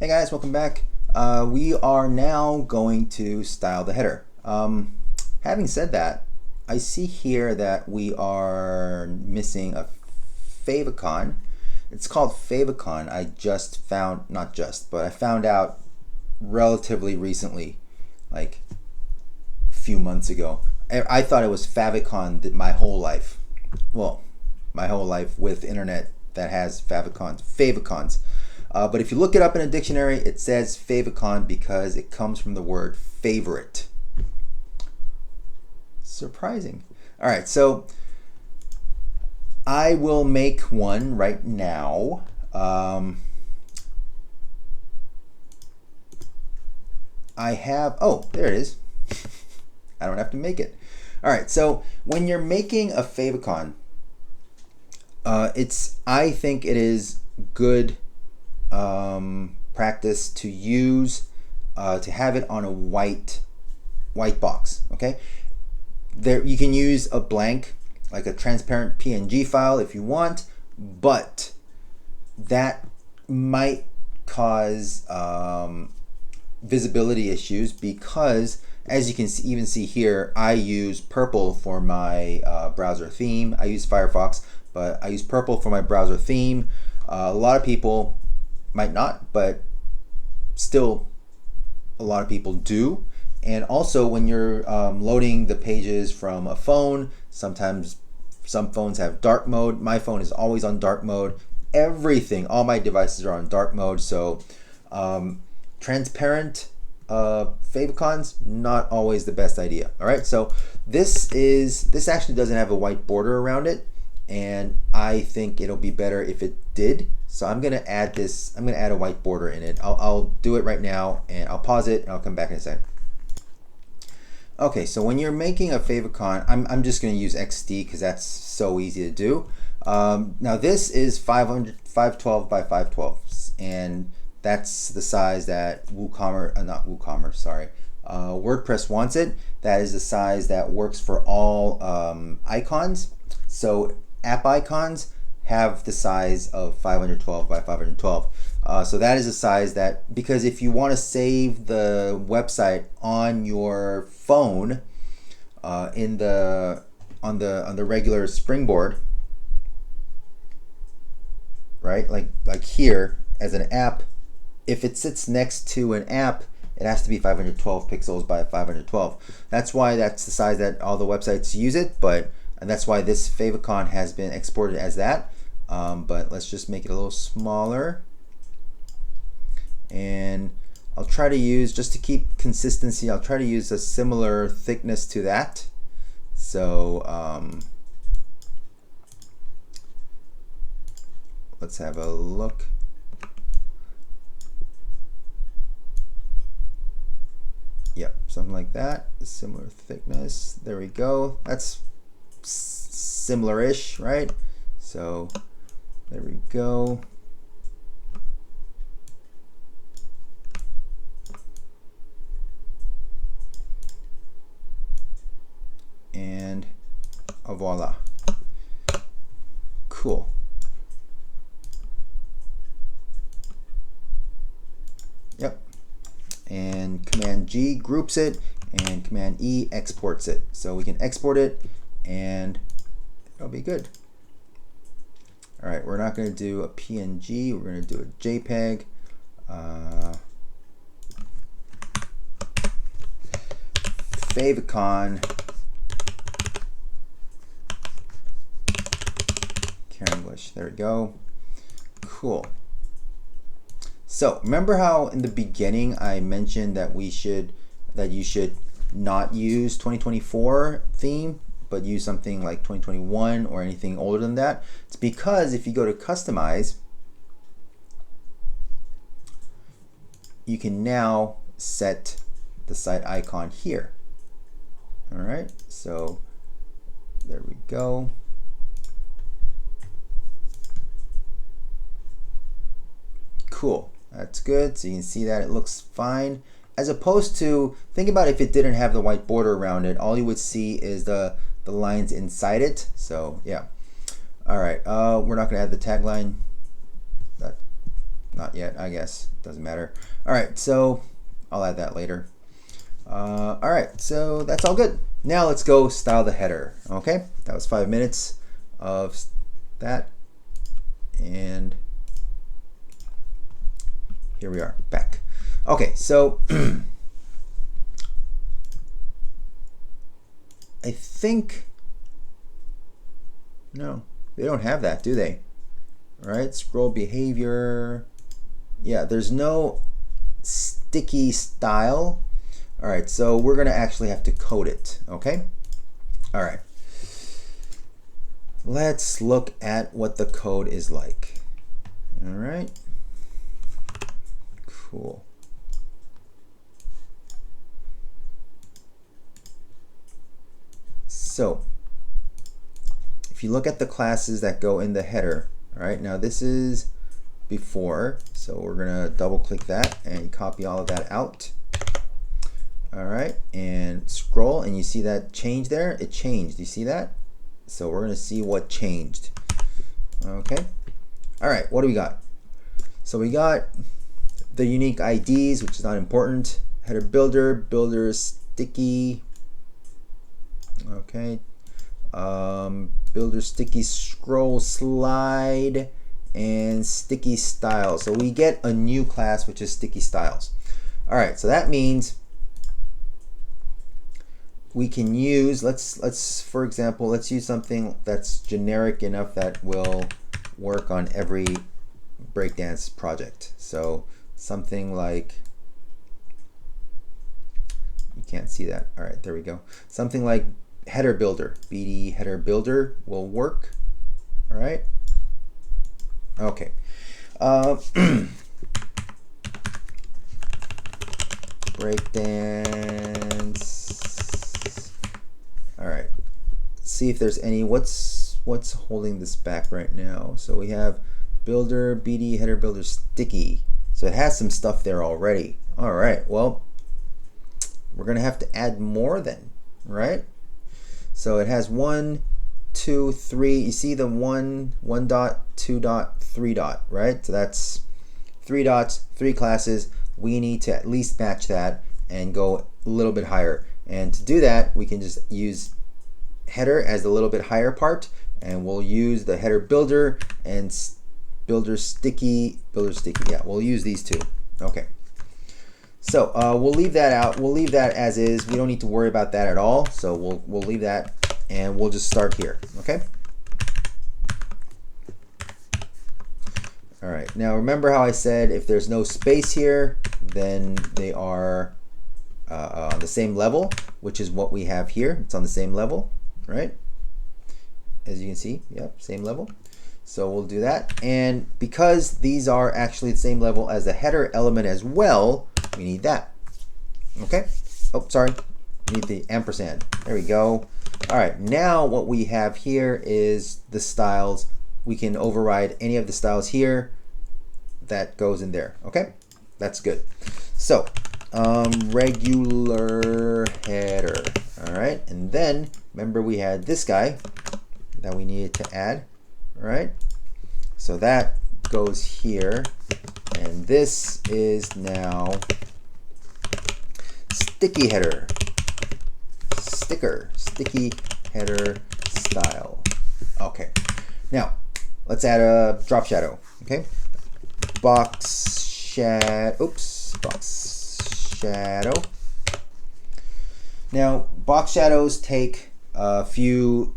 Hey guys, welcome back. We are now going to style the header. Having said that, I see here that we are missing a favicon. It's called favicon. I just found, not just, but I found out relatively recently, like a few months ago. I thought it was favicon my whole life. Well, my whole life with internet that has favicons. But if you look it up in a dictionary, it says favicon because it comes from the word favorite. Surprising. All right, so I will make one right now. I have, oh, there it is. I don't have to make it. All right, so when you're making a favicon, I think it is good practice to use to have it on a white box. Okay, there you can use a blank, like a transparent PNG file if you want, but that might cause visibility issues because, as you can even see here, I use purple for my browser theme. I use Firefox, but I use purple for my browser theme. A lot of people might not, but still a lot of people do. And also when you're loading the pages from a phone, sometimes some phones have dark mode. My phone is always on dark mode. Everything, all my devices are on dark mode. So transparent favicons, not always the best idea. All right, so this actually doesn't have a white border around it, and I think it'll be better if it did. So I'm gonna add this. I'm gonna add a white border in it. I'll do it right now, and I'll pause it, and I'll come back in a second. Okay, so when you're making a favicon, I'm just gonna use XD because that's so easy to do. Now this is 512 by 512, and that's the size that WordPress wants it. That is the size that works for all icons. So app icons have the size of 512 by 512. So that is a size that, because if you want to save the website on your phone on the regular springboard, right? Like here as an app, if it sits next to an app, it has to be 512 pixels by 512. That's why that's the size that all the websites use it, and that's why this favicon has been exported as that. But let's just make it a little smaller. And I'll try to use, just to keep consistency, I'll try to use a similar thickness to that. So let's have a look. Yep, something like that, similar thickness. There we go. That's similar-ish, right? So there we go. And voila. Cool. Yep. And Command G groups it, and Command E exports it. So we can export it, and it'll be good. All right, we're not going to do a PNG. We're going to do a JPEG. Favicon. English. There we go. Cool. So remember how in the beginning I mentioned that you should not use 2024 theme, but use something like 2021 or anything older than that? It's because if you go to customize, you can now set the site icon here. All right, so there we go. Cool, that's good. So you can see that it looks fine. As opposed to, think about if it didn't have the white border around it, all you would see is the lines inside it. So yeah. All right, we're not gonna add the tagline. That Not yet, I guess. Doesn't matter. All right, so I'll add that later. All right, so that's all good. Now let's go style the header. Okay, that was 5 minutes of that. And here we are, back. Okay, so I think, no, they don't have that, do they? All right, scroll behavior. Yeah, there's no sticky style. All right, so we're gonna actually have to code it, okay? All right. Let's look at what the code is like. All right. Cool. So, if you look at the classes that go in the header, all right, now this is before, so we're gonna double click that and copy all of that out. All right, and scroll, and you see that change there? It changed, you see that? So we're gonna see what changed. Okay, all right, what do we got? So we got the unique IDs, which is not important. Header builder, builder sticky, okay. Builder sticky scroll slide, and sticky style. So we get a new class, which is sticky styles. All right, so that means we can use, let's for example, let's use something that's generic enough that will work on every breakdance project. So something like, you can't see that. All right, there we go. Something like header builder, BD header builder will work. All right. Okay. Breakdance. All right. See if there's any. What's holding this back right now? So we have builder, BD header builder sticky. So it has some stuff there already. All right. Well, we're gonna have to add more then, right? So it has 1, 2, 3. You see the 1 dot, 2 dot, 3 dot, right? So that's 3 dots, 3 classes. We need to at least match that and go a little bit higher. And to do that, we can just use header as the little bit higher part, and we'll use the header builder and builder sticky. Yeah, we'll use these two. Okay. So we'll leave that out. We'll leave that as is. We don't need to worry about that at all. So we'll leave that, and we'll just start here. Okay. All right. Now remember how I said if there's no space here, then they are on the same level, which is what we have here. It's on the same level, right? As you can see, yep, same level. So we'll do that. And because these are actually the same level as the header element as well, we need that. Okay. Oh, sorry. We need the ampersand. There we go. All right. Now what we have here is the styles. We can override any of the styles here that goes in there. Okay. That's good. So regular header. All right. And then remember we had this guy that we needed to add. All right. So that goes here. And this is now sticky header, sticky header style. Okay, now let's add a drop shadow. Okay, box shadow. Now box shadows take a few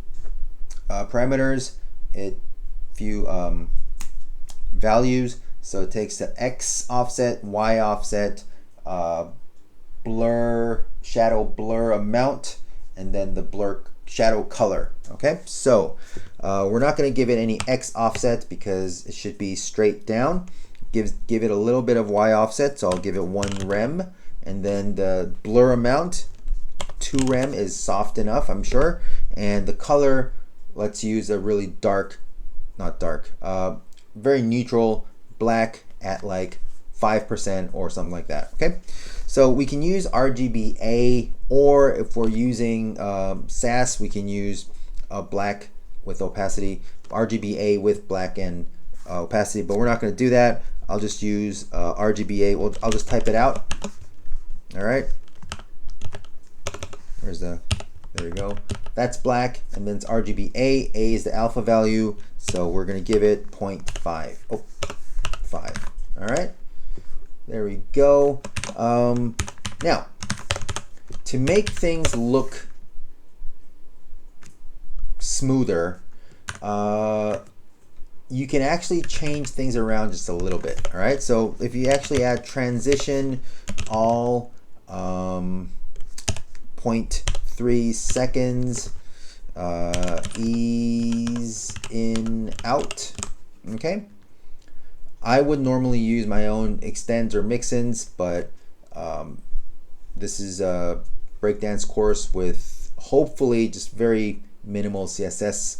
parameters, values. So it takes the X offset, Y offset, blur, shadow blur amount, and then the blur shadow color. Okay, so we're not going to give it any X offset because it should be straight down. Give it a little bit of Y offset, so I'll give it 1 rem, and then the blur amount 2 rem is soft enough, I'm sure. And the color, let's use a really dark, not dark, very neutral black at like 5% or something like that. Okay, so we can use RGBA, or if we're using SAS, we can use black with opacity, RGBA with black and opacity, but we're not going to do that. I'll just use RGBA. Well, I'll just type it out. All right. Where's the, there we go. That's black, and then it's RGBA. A is the alpha value, so we're gonna give it 0.5. Oh, 5. All right. There we go. Now, to make things look smoother, you can actually change things around just a little bit. All right, so if you actually add transition all 0.3 seconds, ease in out, okay. I would normally use my own extends or mix-ins, but this is a breakdance course with hopefully just very minimal CSS,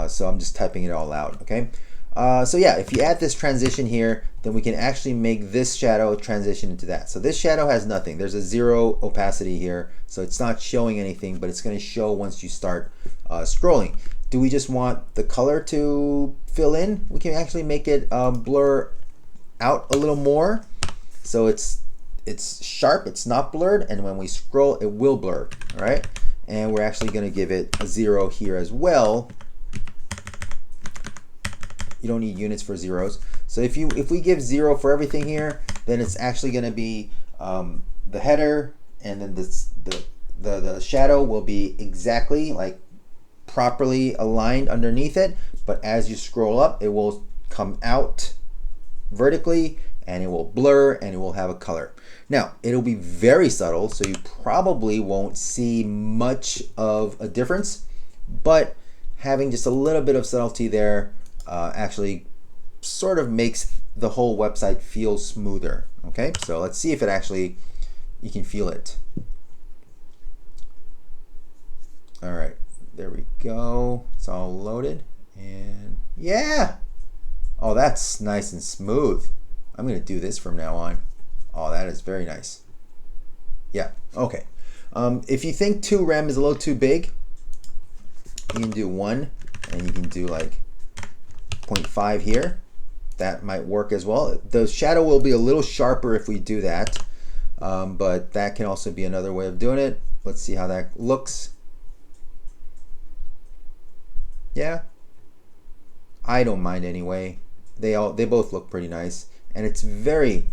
so I'm just typing it all out, okay? So yeah, if you add this transition here, then we can actually make this shadow transition into that. So this shadow has nothing. There's a 0 opacity here, so it's not showing anything, but it's going to show once you start scrolling. Do we just want the color to fill in? We can actually make it blur out a little more, so it's sharp, it's not blurred, and when we scroll, it will blur. All right, and we're actually going to give it a 0 here as well. You don't need units for zeros. So if we give 0 for everything here, then it's actually going to be the header, and then the shadow will be exactly like properly aligned underneath it. But as you scroll up, it will come out vertically, and it will blur, and it will have a color. Now, it'll be very subtle, so you probably won't see much of a difference, but having just a little bit of subtlety there actually sort of makes the whole website feel smoother. Okay, so let's see if it actually, you can feel it. All right, there we go. It's all loaded, and yeah. Oh, that's nice and smooth. I'm gonna do this from now on. Oh, that is very nice. Yeah, okay. If you think 2 rem is a little too big, you can do 1, and you can do like 0.5 here. That might work as well. The shadow will be a little sharper if we do that, but that can also be another way of doing it. Let's see how that looks. Yeah, I don't mind anyway. They both look pretty nice, and it's very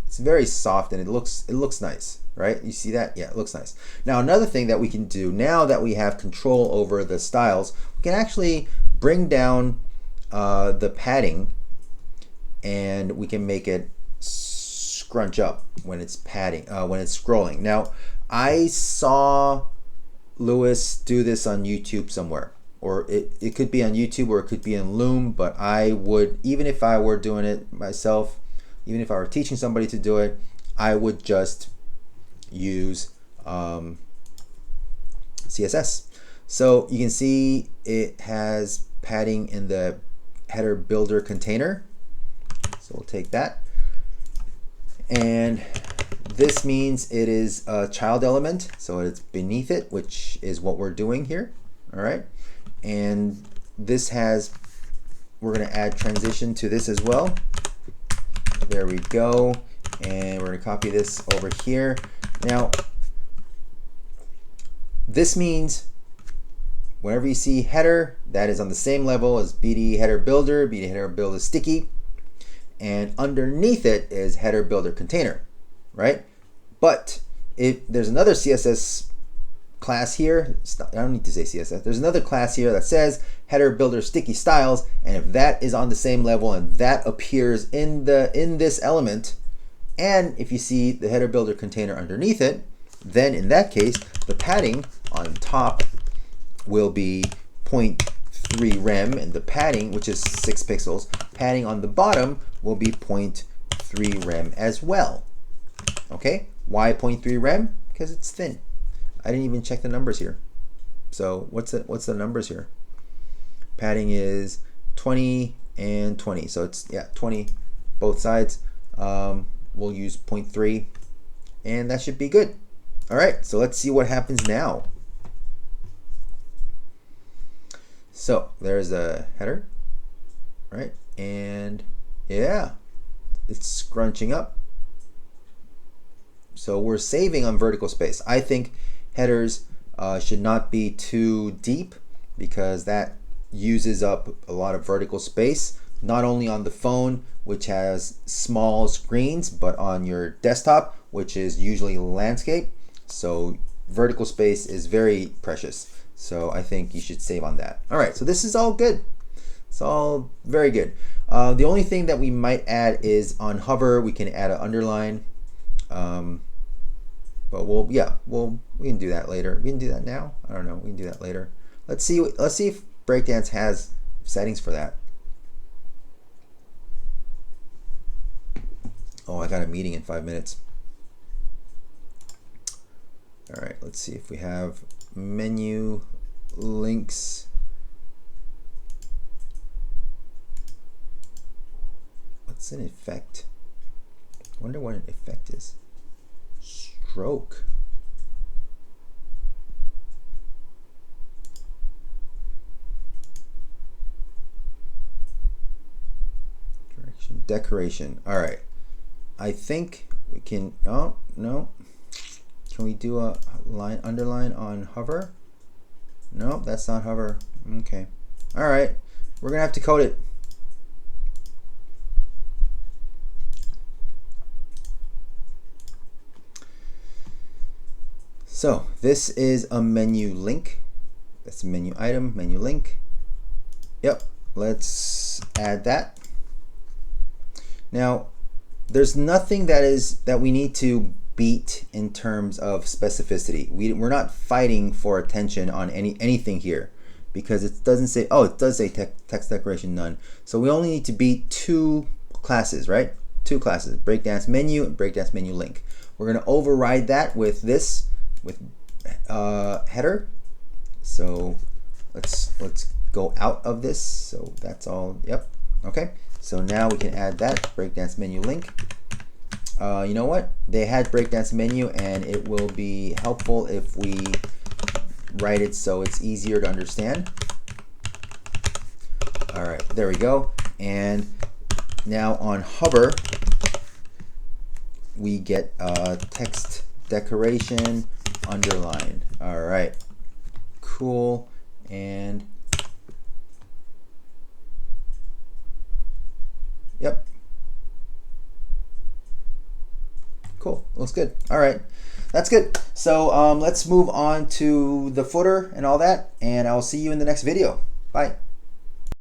soft, and it looks nice, right? You see that? Yeah, it looks nice. Now another thing that we can do now that we have control over the styles, we can actually bring down the padding, and we can make it scrunch up when it's padding, when it's scrolling. Now I saw Lewis do this on YouTube somewhere, or it could be on YouTube, or it could be in Loom, but I would, even if I were doing it myself, even if I were teaching somebody to do it, I would just use CSS. So you can see it has padding in the header builder container. So we'll take that. And this means it is a child element, so it's beneath it, which is what we're doing here. All right. And this has, we're going to add transition to this as well. There we go. And we're going to copy this over here. Now, this means whenever you see header, that is on the same level as BD header builder. BD header builder sticky. And underneath it is header builder container, right? But if there's another CSS class here, I don't need to say CSS, there's another class here that says header builder sticky styles, and if that is on the same level and that appears in this element, and if you see the header builder container underneath it, then in that case the padding on top will be 0.3 rem, and the padding, which is 6 pixels, padding on the bottom will be 0.3 rem as well. Okay, why 0.3 rem? Because it's thin. I didn't even check the numbers here. So what's the numbers here? Padding is 20 and 20. So it's, yeah, 20 both sides. We'll use 0.3, and that should be good. All right, so let's see what happens now. So there's a header, right? And yeah, it's scrunching up. So we're saving on vertical space. I think headers should not be too deep because that uses up a lot of vertical space, not only on the phone, which has small screens, but on your desktop, which is usually landscape. So vertical space is very precious. So I think you should save on that. All right, so this is all good. It's all very good. The only thing that we might add is on hover, we can add an underline. But we can do that later. We can do that now. I don't know. We can do that later. Let's see if Breakdance has settings for that. Oh, I got a meeting in 5 minutes. All right, let's see if we have menu links. What's an effect? I wonder what an effect is. Stroke. Direction. Decoration. All right. I think we can. Oh no. Can we do a line underline on hover? No, that's not hover. Okay. All right. We're gonna have to code it. So this is a menu link. That's a menu item, menu link. Yep, let's add that. Now, there's nothing that we need to beat in terms of specificity. We're not fighting for attention on anything here because it doesn't say, oh, it does say text decoration none. So we only need to beat two classes, right? Two classes, Breakdance menu and Breakdance menu link. We're gonna override that with this, with header. So let's go out of this. So that's all. Yep. Okay. So now we can add that Breakdance menu link. You know what? They had Breakdance menu, and it will be helpful if we write it so it's easier to understand. All right. There we go. And now on hover, we get text decoration underline. All right, cool. And yep, cool, looks good. All right, that's good. So let's move on to the footer and all that, and I'll see you in the next video. Bye.